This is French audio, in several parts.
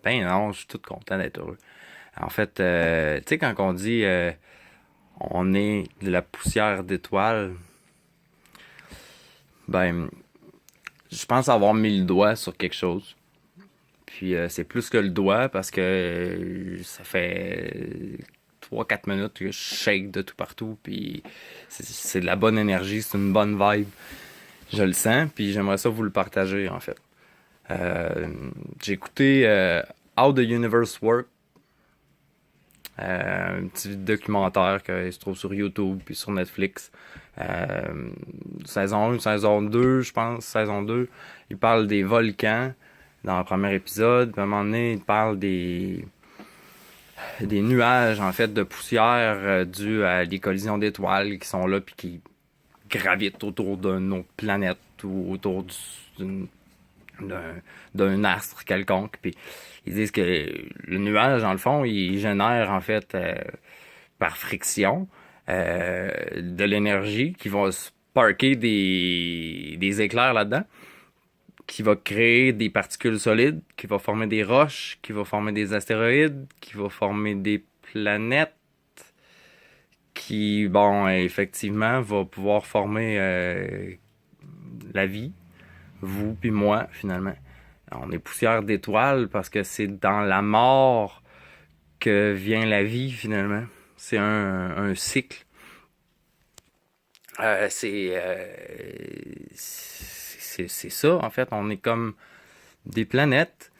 Ben non, je suis tout content d'être heureux. En fait, tu sais, quand on dit on est de la poussière d'étoiles, ben, je pense avoir mis le doigt sur quelque chose. Puis c'est plus que le doigt parce que ça fait 3 4 minutes que je shake de tout partout. Puis c'est de la bonne énergie, c'est une bonne vibe. Je le sens, puis j'aimerais ça vous le partager en fait. J'ai écouté How the Universe Works, un petit documentaire qui se trouve sur YouTube puis sur Netflix. Saison 1, saison 2, je pense, saison 2. Il parle des volcans dans le premier épisode. Puis à un moment donné, il parle des nuages en fait de poussière dus à des collisions d'étoiles qui sont là puis qui gravitent autour d'une autre planète ou autour d'une d'un astre quelconque. Puis ils disent que le nuage, dans le fond, il génère en fait par friction de l'énergie qui va sparker des éclairs là-dedans, qui va créer des particules solides, qui va former des roches, qui va former des astéroïdes, qui va former des planètes, qui, bon, effectivement, va pouvoir former la vie, vous puis moi, finalement. On est poussière d'étoiles parce que c'est dans la mort que vient la vie, finalement. C'est un cycle. C'est ça, en fait. On est comme des planètes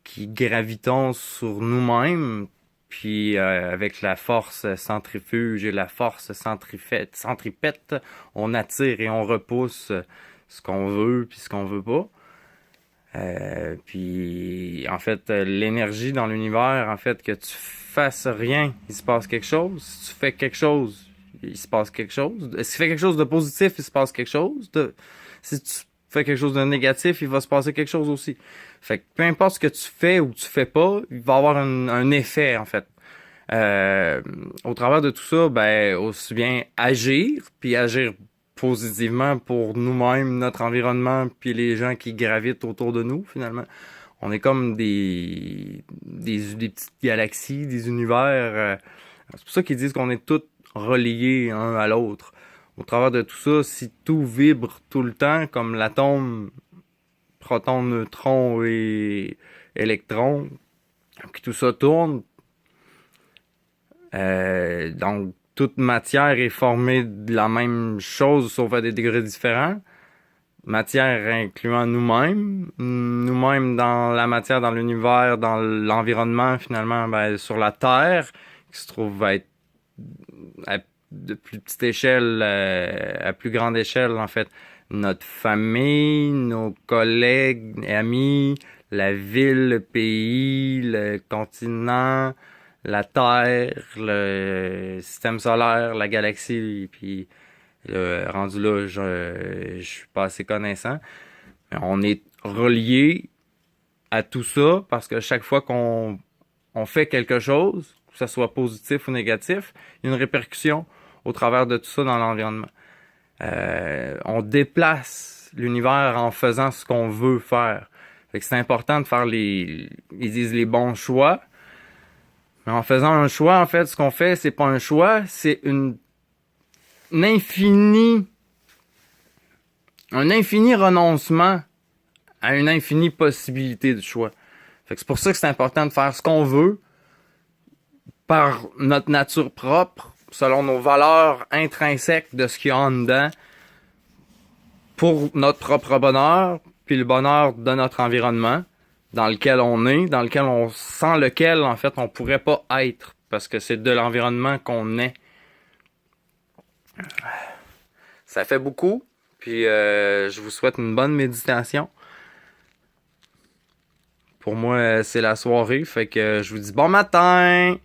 qui gravitons sur nous-mêmes, puis avec la force centrifuge et la force centripète, on attire et on repousse ce qu'on veut puis ce qu'on veut pas. Puis en fait, l'énergie dans l'univers, en fait, que tu fasses rien, il se passe quelque chose. Si tu fais quelque chose, il se passe quelque chose. Si tu fais quelque chose de positif, il se passe quelque chose. Si tu fais quelque chose de négatif, il va se passer quelque chose aussi. Fait que peu importe ce que tu fais ou tu fais pas, il va avoir un effet, en fait. Au travers de tout ça, ben, aussi bien agir, puis agir positivement pour nous-mêmes, notre environnement, puis les gens qui gravitent autour de nous, finalement. On est comme des petites galaxies, des univers. C'est pour ça qu'ils disent qu'on est tous reliés un à l'autre. Au travers de tout ça, si tout vibre tout le temps, comme l'atome, proton, neutron et électron, puis tout ça tourne, donc toute matière est formée de la même chose, sauf à des degrés différents. Matière incluant nous-mêmes, nous-mêmes dans la matière, dans l'univers, dans l'environnement, finalement, ben, sur la Terre, qui se trouve être à de plus petite échelle à plus grande échelle, en fait. Notre famille, nos collègues, amis, la ville, le pays, le continent, la Terre, le système solaire, la galaxie, puis rendu là, je suis pas assez connaissant. Mais on est relié à tout ça parce que chaque fois qu'on fait quelque chose, que ce soit positif ou négatif, il y a une répercussion au travers de tout ça dans l'environnement. On déplace l'univers en faisant ce qu'on veut faire. Fait que c'est important de faire ils disent les bons choix. Mais en faisant un choix, en fait, ce qu'on fait, c'est pas un choix, c'est un infini renoncement à une infinie possibilité de choix. Fait que c'est pour ça que c'est important de faire ce qu'on veut par notre nature propre, selon nos valeurs intrinsèques de ce qu'il y a en dedans, pour notre propre bonheur, puis le bonheur de notre environnement, dans lequel on est, sans lequel, en fait, on pourrait pas être, parce que c'est de l'environnement qu'on est. Ça fait beaucoup, puis je vous souhaite une bonne méditation. Pour moi, c'est la soirée, fait que je vous dis bon matin!